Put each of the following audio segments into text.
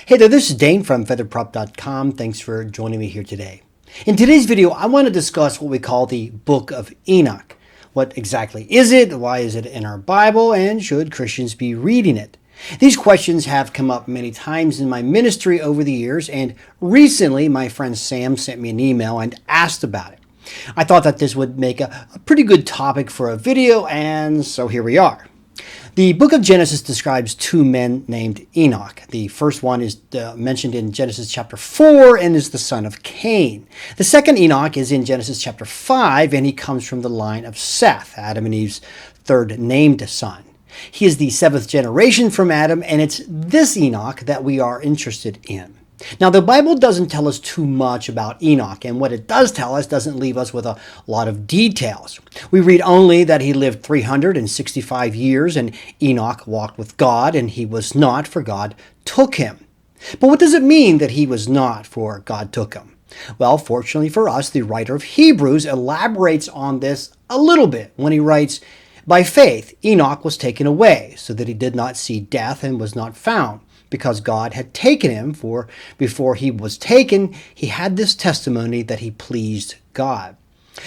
Hey there, this is Dane from featherprop.com. Thanks for joining me here today. In today's video, I want to discuss what we call the Book of Enoch. What exactly is it? Why is it in our Bible? And should Christians be reading it? These questions have come up many times in my ministry over the years, and recently my friend Sam sent me an email and asked about it. I thought that this would make a pretty good topic for a video, and so here we are. The book of Genesis describes two men named Enoch. The first one is mentioned in Genesis chapter 4 and is the son of Cain. The second Enoch is in Genesis chapter 5, and he comes from the line of Seth, Adam and Eve's third named son. He is the seventh generation from Adam, and it's this Enoch that we are interested in. Now, the Bible doesn't tell us too much about Enoch, and what it does tell us doesn't leave us with a lot of details. We read only that he lived 365 years, and Enoch walked with God, and he was not, for God took him. But what does it mean that he was not, for God took him? Well, fortunately for us, the writer of Hebrews elaborates on this a little bit when he writes, "By faith Enoch was taken away, so that he did not see death and was not found, because God had taken him, for before he was taken, he had this testimony that he pleased God."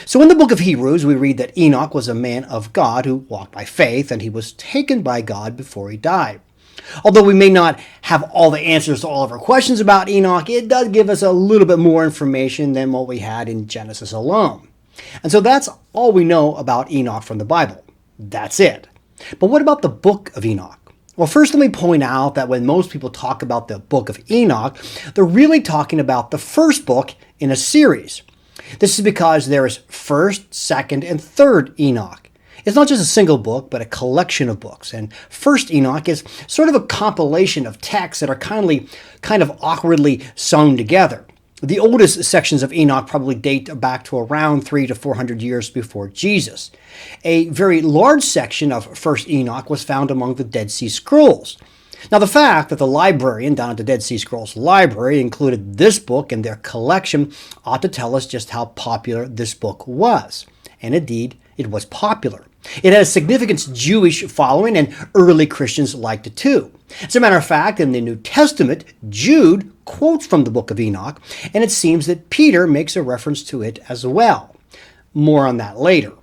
So in the book of Hebrews, we read that Enoch was a man of God who walked by faith, and he was taken by God before he died. Although we may not have all the answers to all of our questions about Enoch, it does give us a little bit more information than what we had in Genesis alone. And so that's all we know about Enoch from the Bible. That's it. But what about the book of Enoch? Well, first let me point out that when most people talk about the Book of Enoch, they're really talking about the first book in a series. This is because there is first, second, and third Enoch. It's not just a single book, but a collection of books. And first Enoch is sort of a compilation of texts that are kind of awkwardly sewn together. The oldest sections of Enoch probably date back to around 300 to 400 years before Jesus. A very large section of First Enoch was found among the Dead Sea Scrolls. Now, the fact that the librarian down at the Dead Sea Scrolls Library included this book in their collection ought to tell us just how popular this book was. And indeed, it was popular. It has a significant Jewish following, and early Christians liked it too. As a matter of fact, in the New Testament, Jude quotes from the Book of Enoch, and it seems that Peter makes a reference to it as well. More on that later.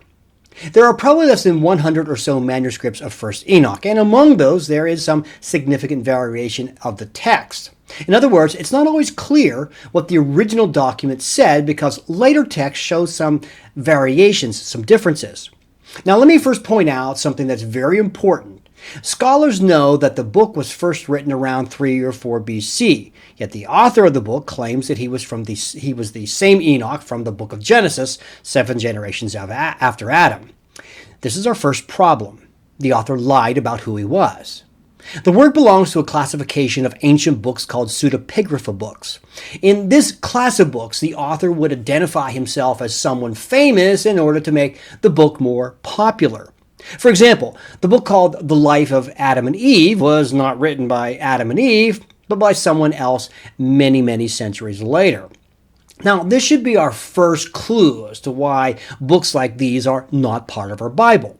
There are probably less than 100 or so manuscripts of First Enoch, and among those there is some significant variation of the text. In other words, it's not always clear what the original document said because later text shows some variations, some differences. Now, let me first point out something that's very important. Scholars know that the book was first written around 3 or 4 BC, yet the author of the book claims that he was the same Enoch from the book of Genesis, 7 generations after Adam. This is our first problem. The author lied about who he was. The work belongs to a classification of ancient books called pseudepigrapha books. In this class of books, the author would identify himself as someone famous in order to make the book more popular. For example, the book called The Life of Adam and Eve was not written by Adam and Eve, but by someone else many, many centuries later. Now, this should be our first clue as to why books like these are not part of our Bible.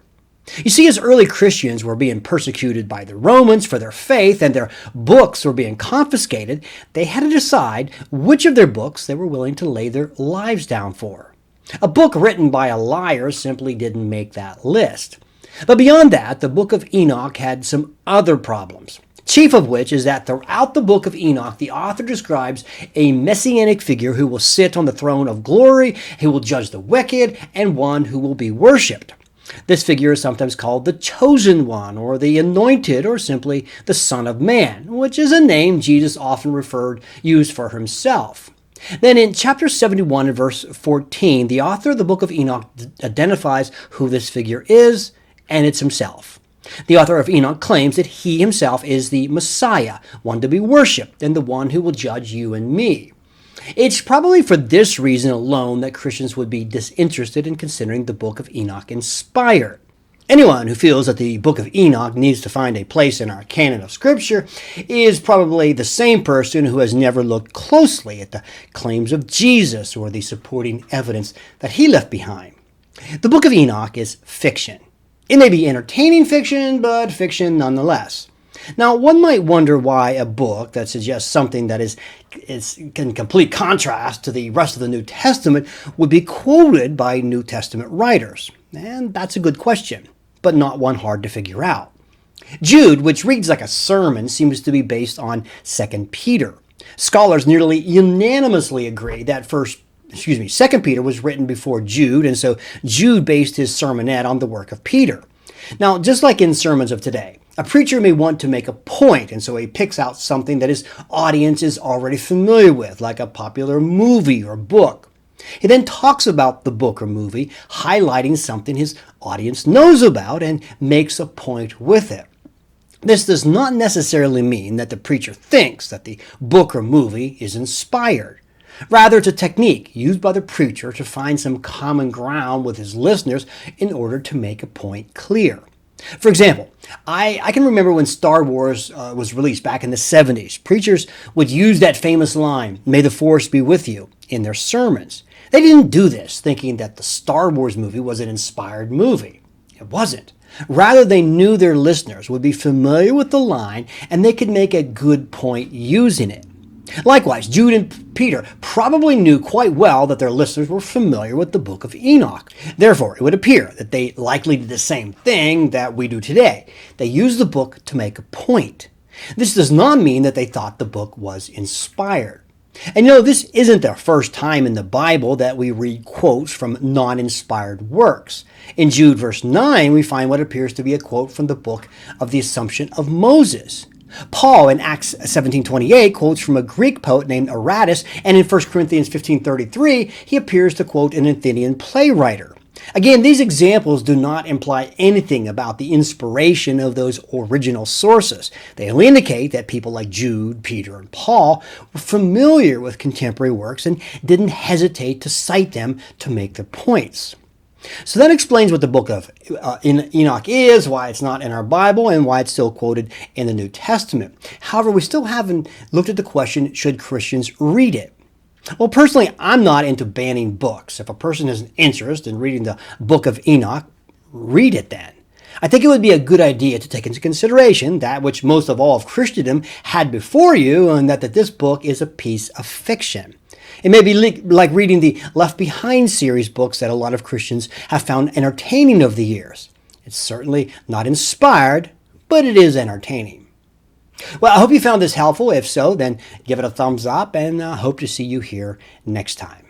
You see, as early Christians were being persecuted by the Romans for their faith and their books were being confiscated, they had to decide which of their books they were willing to lay their lives down for. A book written by a liar simply didn't make that list. But beyond that, the Book of Enoch had some other problems, chief of which is that throughout the Book of Enoch, the author describes a messianic figure who will sit on the throne of glory, who will judge the wicked, and one who will be worshipped. This figure is sometimes called the Chosen One, or the Anointed, or simply the Son of Man, which is a name Jesus often used for himself. Then in chapter 71 and verse 14, the author of the Book of Enoch identifies who this figure is, and it's himself. The author of Enoch claims that he himself is the Messiah, one to be worshipped, and the one who will judge you and me. It's probably for this reason alone that Christians would be disinterested in considering the Book of Enoch inspired. Anyone who feels that the Book of Enoch needs to find a place in our canon of Scripture is probably the same person who has never looked closely at the claims of Jesus or the supporting evidence that he left behind. The Book of Enoch is fiction. It may be entertaining fiction, but fiction nonetheless. Now, one might wonder why a book that suggests something that is in complete contrast to the rest of the New Testament would be quoted by New Testament writers. And that's a good question, but not one hard to figure out. Jude, which reads like a sermon, seems to be based on 2 Peter. Scholars nearly unanimously agree that 2 Peter was written before Jude, and so Jude based his sermonette on the work of Peter. Now, just like in sermons of today, a preacher may want to make a point, and so he picks out something that his audience is already familiar with, like a popular movie or book. He then talks about the book or movie, highlighting something his audience knows about and makes a point with it. This does not necessarily mean that the preacher thinks that the book or movie is inspired. Rather, it's a technique used by the preacher to find some common ground with his listeners in order to make a point clear. For example, I can remember when Star Wars was released back in the 70s. Preachers would use that famous line, "May the Force be with you," in their sermons. They didn't do this thinking that the Star Wars movie was an inspired movie. It wasn't. Rather, they knew their listeners would be familiar with the line and they could make a good point using it. Likewise, Jude and Peter probably knew quite well that their listeners were familiar with the Book of Enoch. Therefore, it would appear that they likely did the same thing that we do today. They used the book to make a point. This does not mean that they thought the book was inspired. And this isn't the first time in the Bible that we read quotes from non-inspired works. In Jude verse 9, we find what appears to be a quote from the book of the Assumption of Moses. Paul in Acts 17:28 quotes from a Greek poet named Aratus, and in 1 Corinthians 15:33, he appears to quote an Athenian playwright. Again, these examples do not imply anything about the inspiration of those original sources. They only indicate that people like Jude, Peter, and Paul were familiar with contemporary works and didn't hesitate to cite them to make their points. So that explains what the Book of Enoch is, why it's not in our Bible, and why it's still quoted in the New Testament. However, we still haven't looked at the question, should Christians read it? Well, personally, I'm not into banning books. If a person has an interest in reading the Book of Enoch, read it then. I think it would be a good idea to take into consideration that which most of all of Christendom had before you, and that this book is a piece of fiction. It may be like reading the Left Behind series books that a lot of Christians have found entertaining over the years. It's certainly not inspired, but it is entertaining. Well, I hope you found this helpful. If so, then give it a thumbs up, and hope to see you here next time.